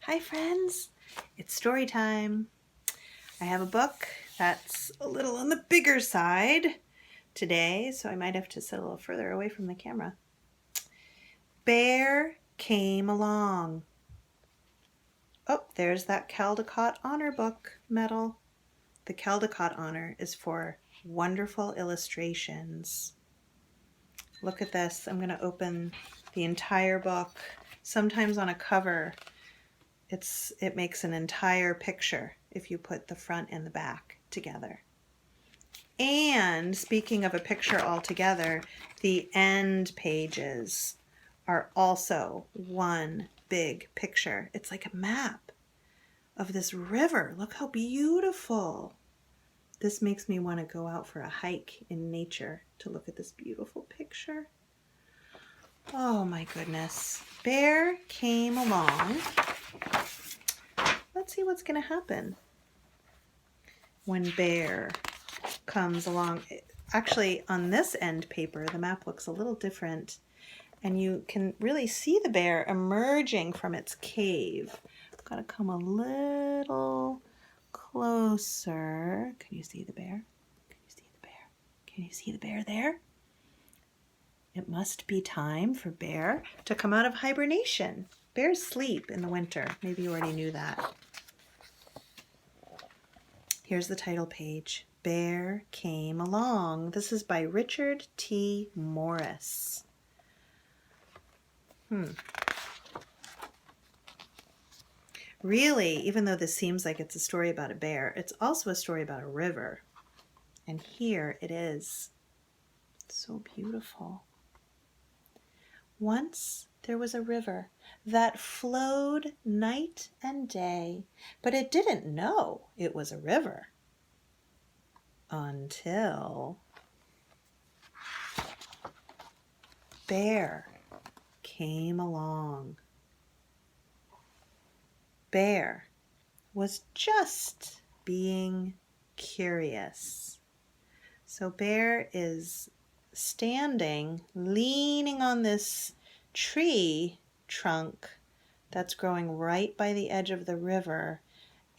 Hi friends, it's story time. I have a book that's a little on the bigger side today, so I might have to sit a little further away from the camera. Bear came along. Oh, there's that Caldecott Honor Book medal. The Caldecott Honor is for wonderful illustrations. Look at this. I'm going to open the entire book. Sometimes on a cover, it makes an entire picture if you put the front and the back together. And speaking of a picture all together, the end pages are also one big picture. It's like a map of this river. Look how beautiful. This makes me want to go out for a hike in nature to look at this beautiful picture. Oh my goodness. Bear came along. Let's see what's going to happen when Bear comes along. Actually, on this end paper, the map looks a little different, and you can really see the bear emerging from its cave. I've got to come a little closer. Can you see the bear? Can you see the bear? Can you see the bear there? It must be time for Bear to come out of hibernation. Bears sleep in the winter. Maybe you already knew that. Here's the title page. Bear Came Along. This is by Richard T. Morris. Really, even though this seems like it's a story about a bear, it's also a story about a river. And here it is. It's so beautiful. Once there was a river that flowed night and day, but it didn't know it was a river until Bear came along. Bear was just being curious. So Bear is standing, leaning on this tree trunk that's growing right by the edge of the river,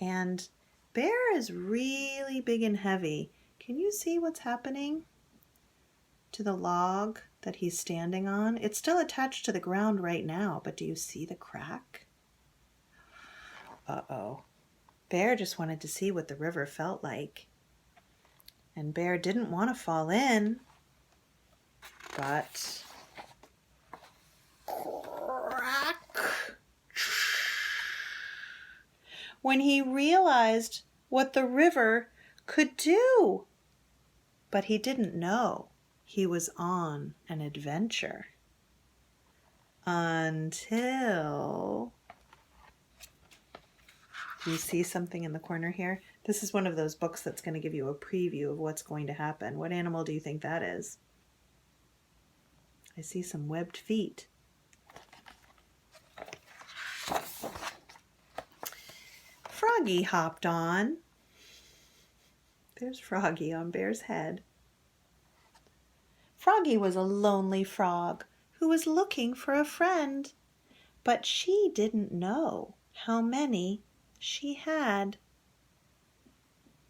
and Bear is really big and heavy. Can you see what's happening to the log that he's standing on? It's still attached to the ground right now, but do you see the crack? Uh-oh. Bear just wanted to see what the river felt like. And Bear didn't want to fall in, but crack. When he realized what the river could do. But he didn't know he was on an adventure until... Do you see something in the corner here? This is one of those books that's going to give you a preview of what's going to happen. What animal do you think that is? I see some webbed feet. Froggy hopped on. There's Froggy on Bear's head. Froggy was a lonely frog who was looking for a friend, but she didn't know how many she had.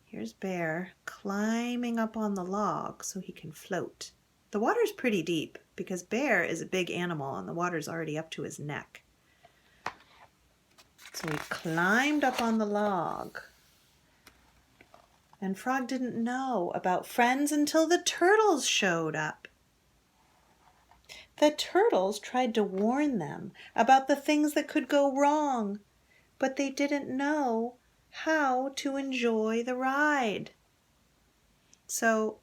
Here's Bear climbing up on the log so he can float. The water's pretty deep because Bear is a big animal and the water's already up to his neck. So he climbed up on the log. And Frog didn't know about friends until the turtles showed up. The turtles tried to warn them about the things that could go wrong, but they didn't know how to enjoy the ride. So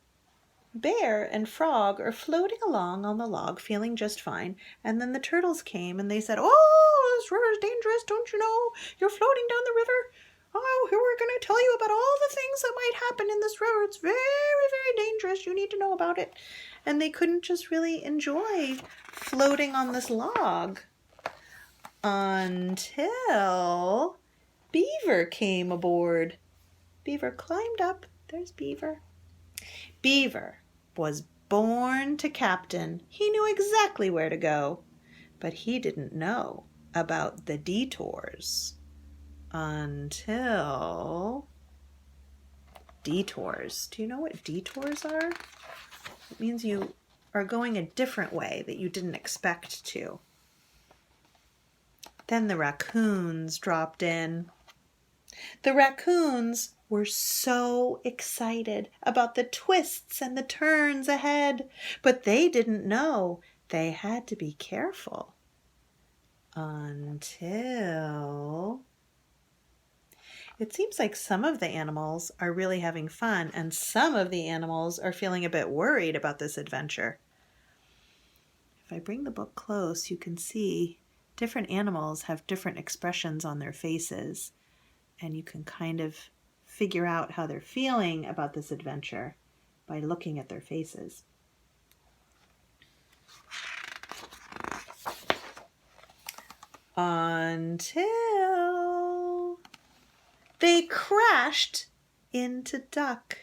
Bear and Frog are floating along on the log, feeling just fine, and then the turtles came and they said, "Oh, this river is dangerous, don't you know? You're floating down the river. Oh, here we're going to tell you about all the things that might happen in this river. It's very, very dangerous. You need to know about it." And they couldn't just really enjoy floating on this log until Beaver came aboard. Beaver climbed up. There's Beaver. Beaver was born to captain. He knew exactly where to go, but he didn't know about the detours. until detours. Do you know what detours are? It means you are going a different way that you didn't expect to. Then the raccoons dropped in. The raccoons were so excited about the twists and the turns ahead, but they didn't know they had to be careful until... It seems like some of the animals are really having fun and some of the animals are feeling a bit worried about this adventure. If I bring the book close, you can see different animals have different expressions on their faces, and you can kind of figure out how they're feeling about this adventure by looking at their faces. Until they crashed into Duck.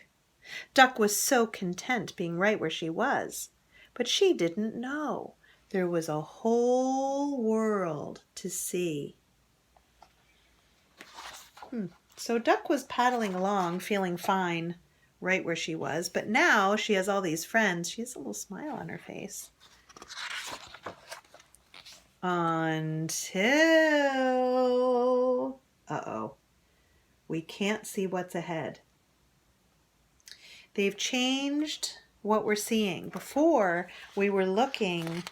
Duck was so content being right where she was, but she didn't know there was a whole world to see. So Duck was paddling along, feeling fine right where she was, but now she has all these friends. She has a little smile on her face. Until... we can't see what's ahead. They've changed what we're seeing. Before, we were looking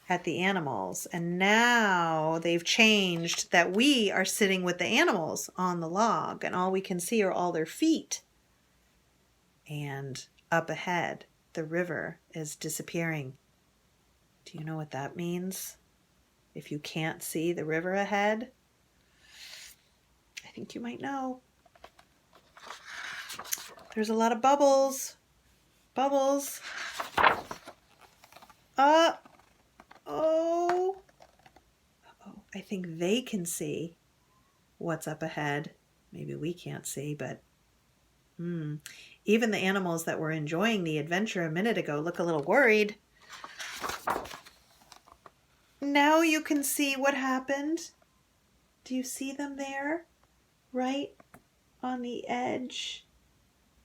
at the animals, and now they've changed that we are sitting with the animals on the log, and all we can see are all their feet. And up ahead, the river is disappearing. Do you know what that means? If you can't see the river ahead, I think you might know. There's a lot of bubbles. Bubbles. I think they can see what's up ahead. Maybe we can't see, but even the animals that were enjoying the adventure a minute ago look a little worried. Now you can see what happened. Do you see them there? Right on the edge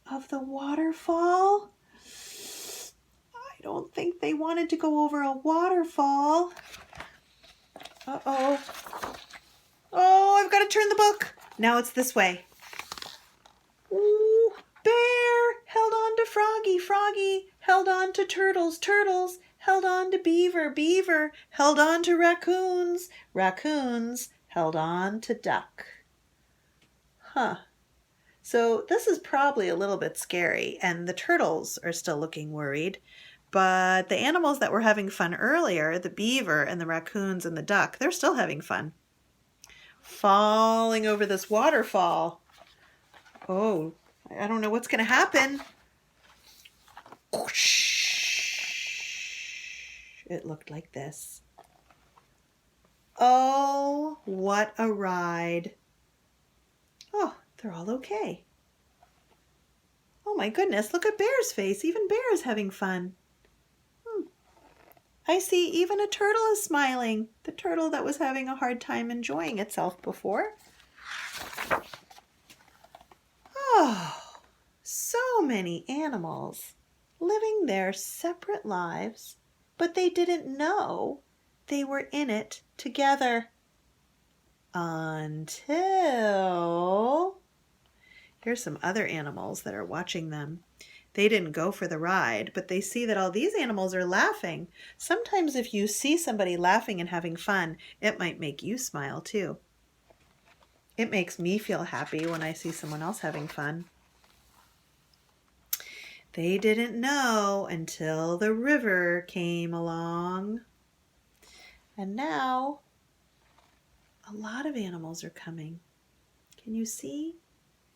of the waterfall? I don't think they wanted to go over a waterfall. Oh, I've got to turn the book. Now it's this way. Ooh, bear held on to Froggy. Froggy held on to turtles. Turtles held on to Beaver. Beaver held on to raccoons. Raccoons held on to Duck. So this is probably a little bit scary, and the turtles are still looking worried. But the animals that were having fun earlier, the beaver and the raccoons and the duck, they're still having fun. Falling over this waterfall. Oh, I don't know what's going to happen. It looked like this. Oh, what a ride. Oh, they're all okay. Oh my goodness, look at Bear's face. Even Bear is having fun. I see even a turtle is smiling. The turtle that was having a hard time enjoying itself before. Oh, so many animals living their separate lives, but they didn't know they were in it together. Until... Here's some other animals that are watching them. They didn't go for the ride, but they see that all these animals are laughing. Sometimes if you see somebody laughing and having fun, it might make you smile too. It makes me feel happy when I see someone else having fun. They didn't know until the river came along. And now a lot of animals are coming. Can you see?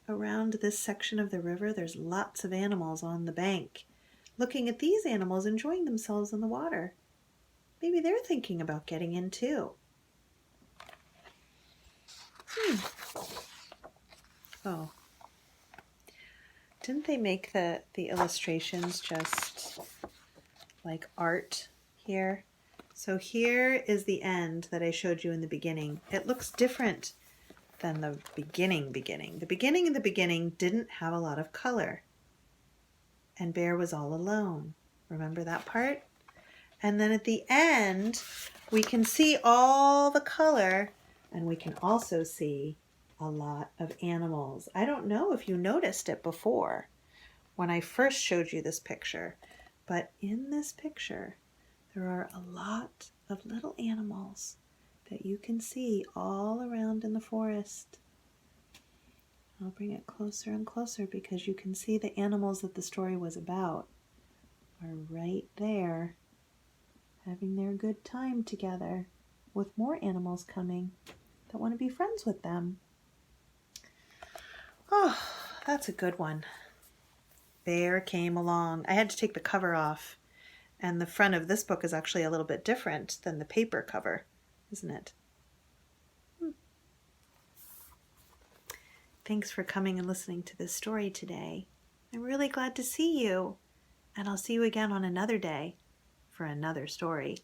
Around this section of the river, there's lots of animals on the bank, looking at these animals enjoying themselves in the water. Maybe they're thinking about getting in too. Oh, didn't they make the illustrations just like art here? So here is the end that I showed you in the beginning. It looks different than the beginning. The beginning didn't have a lot of color. And Bear was all alone. Remember that part? And then at the end, we can see all the color, and we can also see a lot of animals. I don't know if you noticed it before when I first showed you this picture, but in this picture, there are a lot of little animals that you can see all around in the forest. I'll bring it closer and closer because you can see the animals that the story was about are right there, having their good time together, with more animals coming that want to be friends with them. Oh, that's a good one. Bear came along. I had to take the cover off, and the front of this book is actually a little bit different than the paper cover, isn't it? Thanks for coming and listening to this story today. I'm really glad to see you, and I'll see you again on another day for another story.